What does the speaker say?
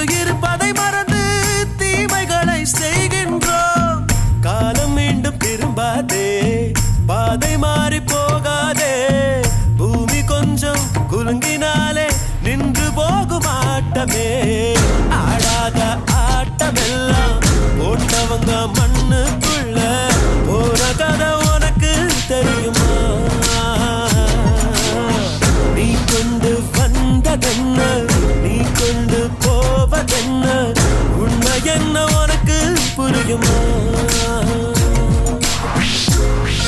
இன்று இருப்பதை மறந்து தீமைகளை செய்கின்றோம். காலம் மீண்டும் திரும்பாதே, பாதை மாறி போகாதே. பூமி கொஞ்சம் குலுங்கினாலே நின்று போகும் ஆட்டமே. ஆடாத ஆட்டமெல்லாம் போட்டவங்க மண்